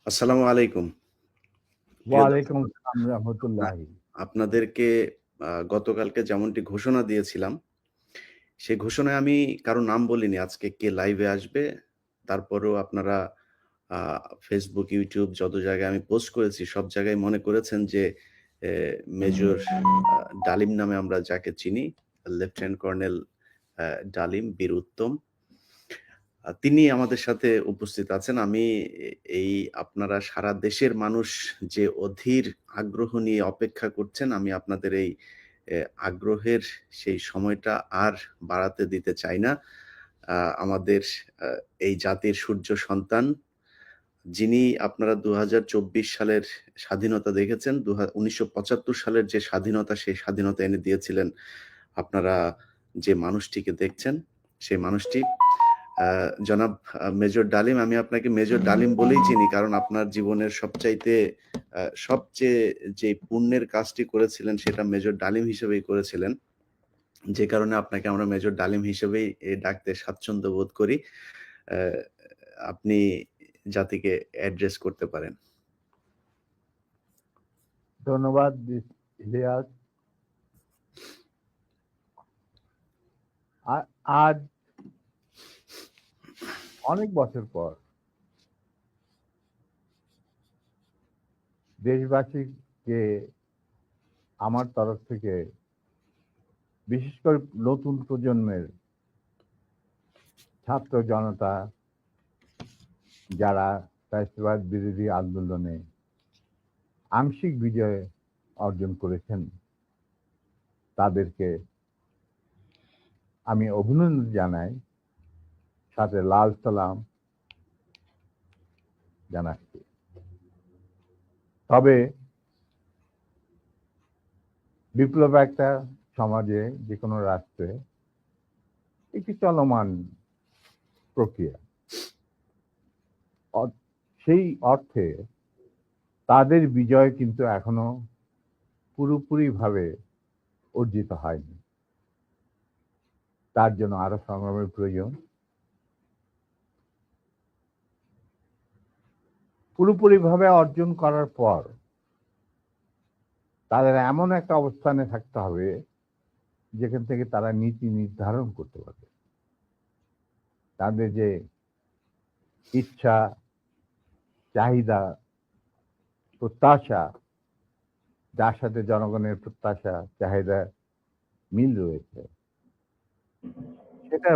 আসসালামু আলাইকুম। প্রিয় ওয়ালাইকুম দর্শক, আসসালাম আপনা রহমতুল্লাহি। আপনাদেরকে গতকালকে যেমনটি ঘোষণা দিয়েছিলাম, সেই ঘোষণায় আমি কারো নাম বলিনি আজকে কে লাইভে আসবে। তারপরেও আপনারা আ Facebook, YouTube যত জায়গায় আমি পোস্ট করেছি, সব জায়গায় মনে করেছেন যে এ মেজর আ ডালিম নামে আমরা যাকে চিনি, লেফটেন্যান্ট কর্নেল আ ডালিম বীর উত্তম। তিনি আমাদের সাথে উপস্থিত আছেন। আমি এই আপনারা সারা দেশের মানুষ যে অধীর আগ্রহ নিয়ে অপেক্ষা করছেন, আমি আপনাদের এই এ আগ্রহের সেই সময়টা আর বাড়াতে দিতে চাই না। আ আমাদের আ এই জাতির সূর্য সন্তান, যিনি আপনারা ২০২৪ সালের স্বাধীনতা দেখেছেন, ১৯৭৫ সালের যে স্বাধীনতা, সেই স্বাধীনতা এনে দিয়েছিলেন আপনারা যে মানুষটিকে দেখছেন, সেই মানুষটি জনাব মেজর ডালিম। আমি আপনাকে মেজর ডালিম বলেই চিনি। কারণ আপনার জীবনের সবচেয়ে যে পুণ্যের কাজটি করেছিলেন সেটা মেজর ডালিম হিসেবেই করেছিলেন। যে কারণে আপনাকে আমরা মেজর ডালিম হিসেবেই ডাকতে স্বাচ্ছন্দ্য বোধ করি। অ্যা আপনি জাতিকে অ্যাড্রেস করতে পারেন। ধন্যবাদ ইলিয়াস। আজ অনেক বছর পর দেশবাসীকে আমার তরফ থেকে, বিশেষ করে নতুন প্রজন্মের ছাত্র জনতা যারা ফ্যাসিবাদ বিরোধী আন্দোলনে আংশিক বিজয় অর্জন করেছেন, তাদেরকে আমি অভিনন্দন জানাই, সাথে লাল সালাম জানাচ্ছি। তবে বিপ্লব একটা সমাজে, যে কোনো রাষ্ট্রে একটি চলমান প্রক্রিয়া। সেই অর্থে তাদের বিজয় কিন্তু এখনো পুরোপুরিভাবে অর্জিত হয়নি। তার জন্য আরো সংগ্রামের প্রয়োজন। পুরোপুরিভাবে অর্জন করার পর তাদের এমন একটা অবস্থানে থাকতে হবে যেখান থেকে তারা নীতি নির্ধারণ করতে পারবে। তাদের যে ইচ্ছা, চাহিদা, প্রত্যাশা, যার সাথে জনগণের প্রত্যাশা চাহিদা মিল রয়েছে, সেটা